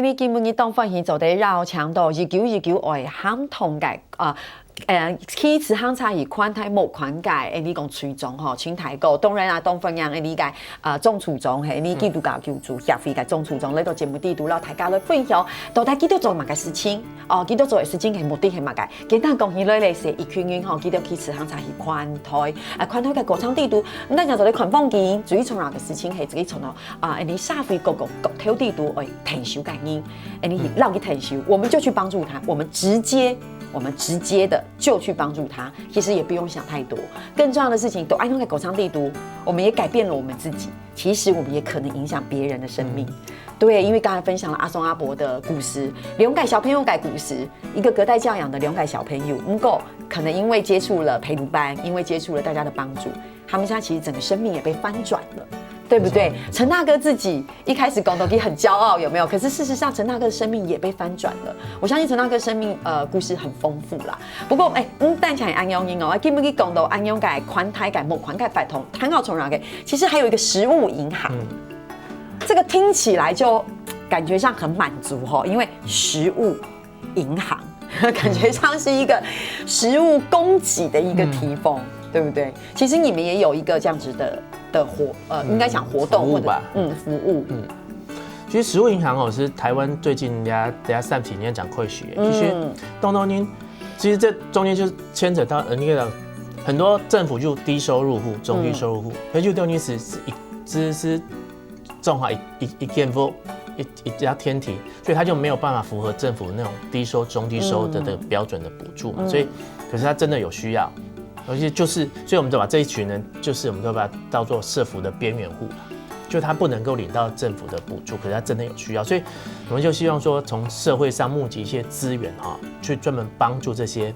你基本嘅當發現就得繞牆度2929外喊同嘅起始行差異寬太冇寬解，你講隨眾吼，青台高，當然啦，當分樣你嘅總初衷係你基督教救助協會嘅總初衷，呢個節目地度啦，大家來分享，到底基督做乜嘅事情？基督做嘅事情係目的係乜嘅？簡單講起來咧，是一群人吼，基督起始行差異寬台，寬台嘅歌唱地度，咁大家就嚟看風景，最重要嘅事情係自己從你社會各條地度去提收感應，你讓佢提收，我們就去幫助他，我們直接的就去幫助他，其實也不用想太多。更重要的事情，都安用在歌唱地圖，我們也改變了我們自己。其實我們也可能影響別人的生命。對，因為剛才分享了阿松阿伯的故事，兩改小朋友改故事，一個隔代教養的兩改小朋友，不過可能因為接觸了陪讀班，因為接觸了大家的幫助，他們現在其實整個生命也被翻轉了。對不對？陳大哥自己一開始講到底很驕傲，有沒有？可是事實上，陳大哥的生命也被翻轉了。我相信陳大哥生命故事很豐富啦。不過但起來安陽英哦，基本上講到安陽改寬台改木寬改反同，談到重要嘅，其實還有一個食物銀行，這個聽起來就感覺上很滿足哈，因為食物銀行感覺上是一個食物供給的一個提供，對不對？其實你們也有一個這樣子的應該講活動或者服務。其實食物銀行是台灣最近等下3幾年講開始，其實東您，其實這中間就牽扯到那個很多政府就低收入戶、中低收入戶，可是就東京是種好一件貨一家天體，所以他就沒有辦法符合政府那種低收、中低收的標準的補助嘛，所以可是他真的有需要。而且就是，所以我們就把這一群人，就是我們都把它當作社福的邊緣戶，就他不能夠領到政府的補助，可是他真的有需要，所以我們就希望說，從社會上募集一些資源哈，去專門幫助這些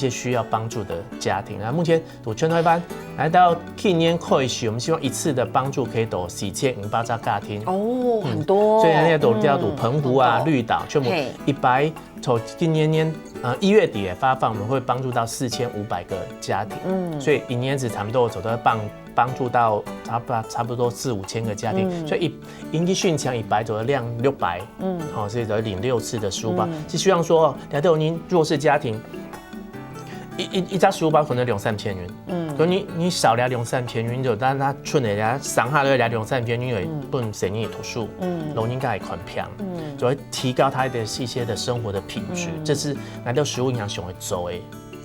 需要幫助的家庭。然後目前讀全台班來到去年開始，我們希望一次的幫助可以到4500家庭哦，很多。所以那個都要讀澎湖啊、綠島，全部100，從今年1月底發放，我們會幫助到4500個家庭。所以一年只差不多走到幫助到差不多4、5千個家庭，所以一訓強100走的量600，所以得領6次的書包，是希望說，來到您弱勢家庭，一張書包可能2、3千元，可你少了2、3千元就，但他存人家省下來2、3千元，不能省你圖書，老人家也款票，就會提高他的一些的生活的品質，這是來到食物銀行想會做的。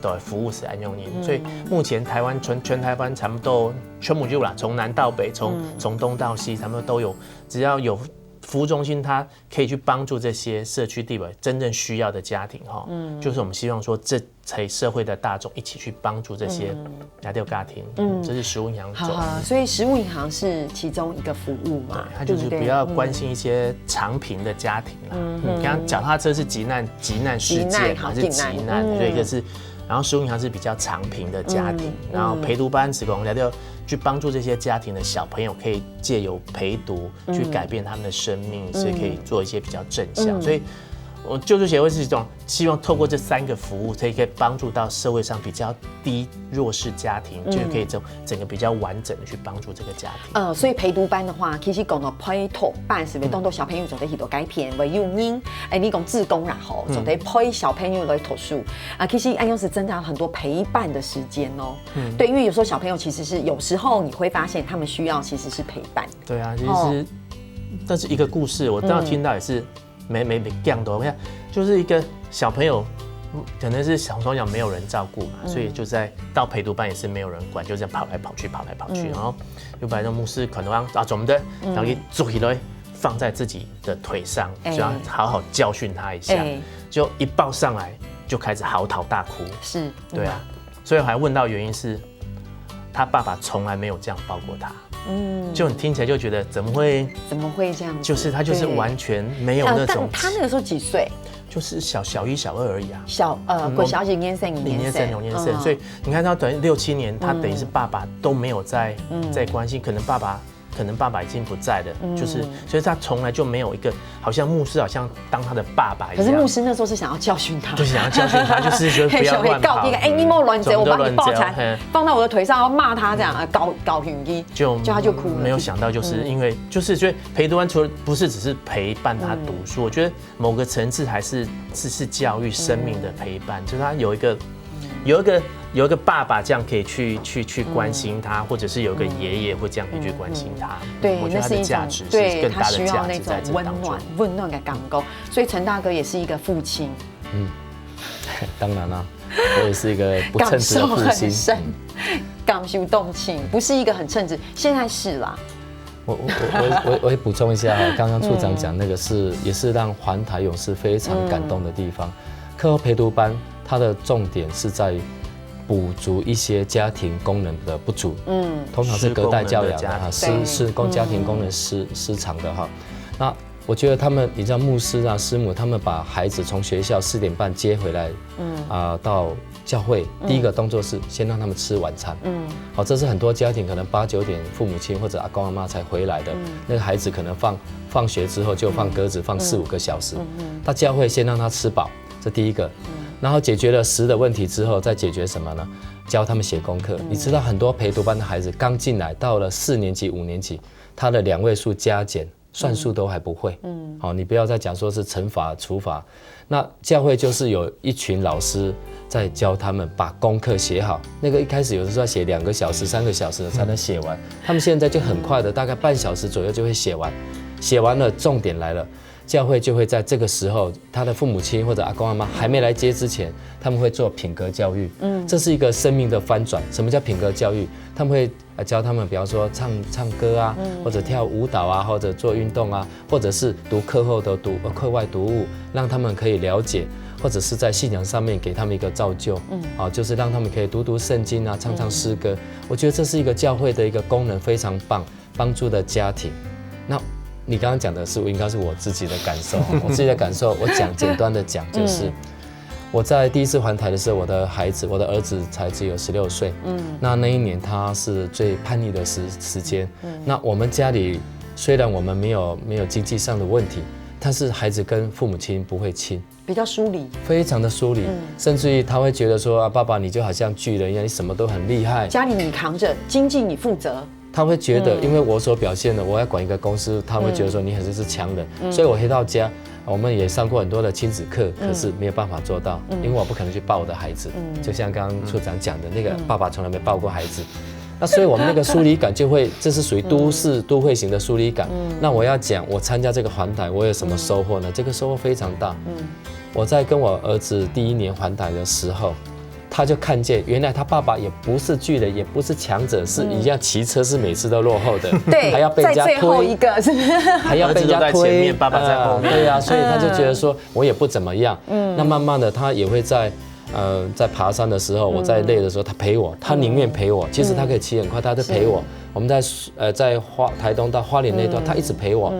對，服務是安用您，所以目前台灣全台灣差不多全部就啦，從南到北，從東到西，差不多都有，只要有服務中心，它可以去幫助這些社區地位真正需要的家庭哈，就是我們希望說，這才社會的大眾一起去幫助這些亞丟家庭，這是食物銀行做。所以食物銀行是其中一個服務嘛，它就是比較關心一些長貧的家庭啦。你剛剛腳踏車是急難事件嘛，是急難，所以一個是。然後食物銀行是比較長貧的家庭，然後陪讀班是講來到去幫助這些家庭的小朋友，可以借由陪讀去改變他們的生命，所以可以做一些比較正向。所以我救助協會是一種希望透過這3個服務，可以幫助到社會上比較低弱勢家庭，就是可以整個比較完整的去幫助這個家庭。所以陪讀班的話，其實講到陪讀班是咪當到小朋友做得許多改變為誘因？你講志工然後做得陪小朋友來讀書其實安用是增加很多陪伴的時間哦。對，因為有時候小朋友其實是有時候你會發現他們需要其實是陪伴。對啊，其實但是一個故事，我當時聽到也是。沒講到，看就是一個小朋友，可能是從小沒有人照顧嘛，所以就在到陪讀班也是沒有人管，就這樣跑來跑去，然後有把那牧師可能怎麼的，然後給抓起來放在自己的腿上，就要好好教訓他一下，就一抱上來就開始嚎啕大哭，是，對啊，所以我還問到原因是，他爸爸從來沒有這樣抱過他。就你聽起來就覺得怎麼會這樣子？就是他就是完全沒有那種。他那個時候幾歲？就是小1、小2而已啊。國小幾年生，所以你看他等於6、7年，他等於是爸爸都沒有在關心，可能爸爸可能爸爸已经不在了，就是所以他从来就没有一个好像牧师好像当他的爸爸一样。可是牧师那时候是想要教训他，就是想要教训他，就是觉得不要乱跑。你莫乱走，我把你抱起来，放到我的腿上，要骂他这样，搞训他，就他就哭了。没有想到，就是因为就是觉得陪读班除了不是只是陪伴他读书，我觉得某个层次还是教育生命的陪伴，就是他有一个爸爸这样可以去关心他，或者是有一个爷爷会这样可以去关心他。对，我觉得他的价值是更大的价值在这当中。温暖的感觉，所以陈大哥也是一个父亲。当然啦，我也是一个不称职的父亲，感受动情，不是一个很称职，现在是啦。我也补充一下哈，刚刚处长讲那个也是让环台勇士非常感动的地方。课后陪读班它的重点是在补足一些家庭功能的不足，通常是隔代教养的哈，是家庭功能失常的哈。那我觉得他们，你知道牧师啊、师母，他们把孩子从学校4点半接回来，到教会，第一个动作是先让他们吃晚餐，好，这是很多家庭可能8、9点父母亲或者阿公阿妈才回来的，那个孩子可能放学之后就放鸽子，放4、5个小时，到教会先让他吃饱，这第一个，然后解决了食的问题之后，再解决什么呢？教他们写功课。你知道很多陪读班的孩子刚进来，到了4年级、5年级，他的2位数加减、算术都还不会。好，你不要再讲说是乘法、除法。那教会就是有一群老师在教他们把功课写好。那个一开始有的时候要写2个小时、3个小时才能写完，他们现在就很快的，大概半小时左右就会写完。写完了，重点来了。教会就会在这个时候，他的父母亲或者阿公阿妈还没来接之前，他们会做品格教育。这是一个生命的翻转。什么叫品格教育？他们会教他们，比方说唱歌啊，或者跳舞蹈啊，或者做运动啊，或者是读课后的课外读物，让他们可以了解，或者是在信仰上面给他们一个造就。就是让他们可以读圣经啊，唱诗歌。我觉得这是一个教会的一个功能，非常棒，帮助的家庭。那你刚刚讲的是应该是我自己的感受，我自己的感受，我简单的讲就是，我在第一次环台的时候，我的儿子才只有16岁，那一年他是最叛逆的时间，那我们家里虽然我们没有经济上的问题，但是孩子跟父母亲不会亲，比较疏离，非常的疏离，甚至于他会觉得说爸爸你就好像巨人一样，你什么都很厉害，家里你扛着，经济你负责。他会觉得，因为我所表现的，我要管一个公司，他会觉得说你很是强人，所以我回到家，我们也上过很多的亲子课，可是没有办法做到，因为我不可能去抱我的孩子，就像刚刚处长讲的那个爸爸从来没抱过孩子，那所以我们那个疏离感就会，这是属于都会型的疏离感。那我要讲，我参加这个环台，我有什么收获呢？这个收获非常大。我在跟我儿子第1年环台的时候。他就看见，原来他爸爸也不是巨人，也不是强者，是一样骑车是每次都落后的，对，还要被人家推，在最后一个是，还要被人家推，爸爸在后面，对啊，所以他就觉得说我也不怎么样，那慢慢的他也会在爬山的时候，我在累的时候，他陪我，他宁愿陪我，其实他可以骑很快，他就陪我。我们在台东到花莲那段，他一直陪我。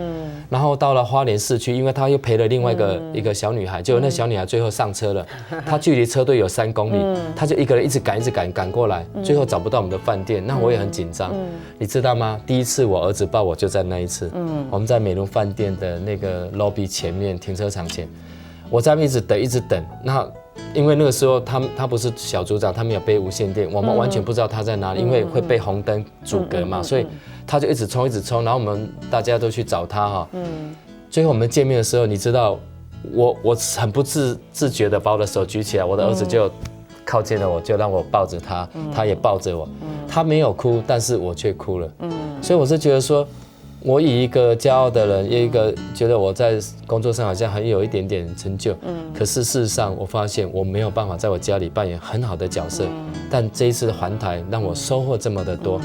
然后到了花莲市区，因为他又陪了另外一个小女孩，结果那小女孩最后上车了，她距离车队有3公里，她就一个人一直赶过来，最后找不到我们的饭店，那我也很紧张，你知道吗？第一次我儿子抱我就在那一次，我们在美伦饭店的那个 lobby 前面停车场前，我在那边一直等，那。因为那个时候他不是小组长，他没有背无线电，我们完全不知道他在哪里，因为会被红灯阻隔嘛，所以他就一直冲，然后我们大家都去找他哈。最后我们见面的时候，你知道我很不自觉的把我的手举起来，我的儿子就靠近了我，就让我抱着他，他也抱着我，他没有哭，但是我却哭了。所以我是觉得说。我以一个骄傲的人，一个觉得我在工作上好像很有一点点成就，可是事实上我发现我没有办法在我家里扮演很好的角色，但这一次的环台让我收获这么的多，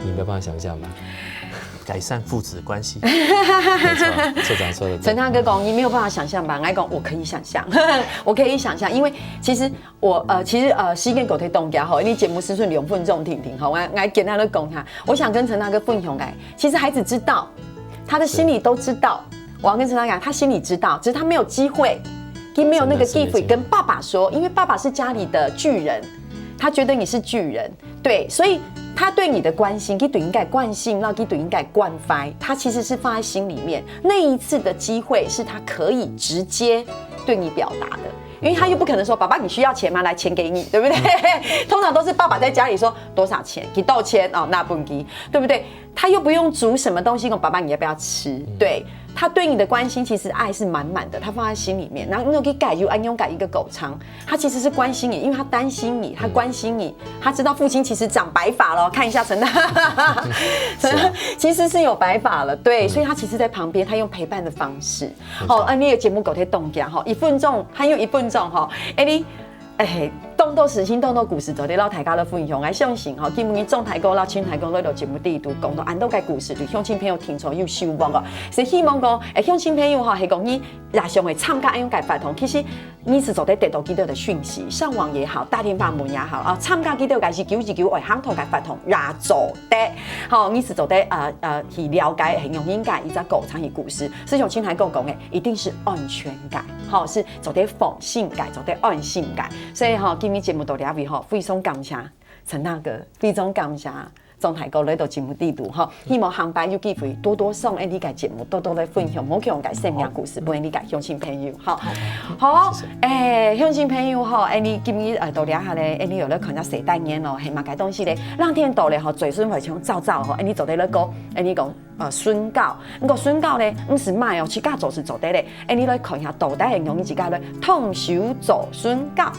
你没有办法想象吗？改善父子关系，没错，处长说的。陈大哥讲，你没有办法想象吧？我讲我可以想象，我可以想象，因为其实时间狗腿动家哈，因为节目是顺两分钟停哈，我简单的讲他，我想跟陈大哥分享其实孩子知道，他的心里都知道，我要跟陈大哥讲，他心里知道，只是他没有机会，没有那个机会跟爸爸说，因为爸爸是家里的巨人。他觉得你是巨人，对，所以他对你的关心，他对你惯性，然后他对你惯怀，他其实是放在心里面。那一次的机会是他可以直接对你表达的。因为他又不可能说爸爸你需要钱吗？来钱给你，对不对？通常都是爸爸在家里说多少钱，给多少钱哦，那不给，对不对？他又不用煮什么东西，爸爸你要不要吃？对。他对你的关心，其实爱是满满的，他放在心里面。然后你有给改就安用改一个狗仓，他其实是关心你，因为他担心你，他关心你，他知道父亲其实长白发了，看一下陈大，其实是有白发了，对，所以他其实在旁边，他用陪伴的方式。好，你的节目狗贴动家哈，1分钟，还有1分钟哈，动到时兴，动到故事，就咧老大家咧分享，来相信吼，今日中台讲、老青台讲咧，就节目第一度讲到安到个故事，对乡亲朋友听出有收获个。是希望讲，乡亲朋友吼，係講你日常會參加安樣嘅活動，其實你是做得到幾多的訊息，上網也好，打電話問也好，啊，參加幾多個是929為行同嘅活動也做得，好，你是做得去了解形容應該一隻狗場嘅故事，是像青台講嘅，一定是安全感，好，是做得放心感，做得安心感，所以吼。今日節目到呢位吼，非常感謝陳大哥，非常感謝中台哥來到節目地度吼，希望下擺有機會多多上呢個節目，多多來分享，唔強嘅生命故事，俾呢個鄉親朋友，好，好，鄉親朋友吼，你今日到呢下咧，你又咧看下誰代言咯，係嘛個東西咧，讓天到咧吼，最順會像照照吼，你做得咧個，你講。宣告，那個宣告咧，唔是賣哦，自家做是做得咧。你來看一下到底形容你自家咧，通手做宣告。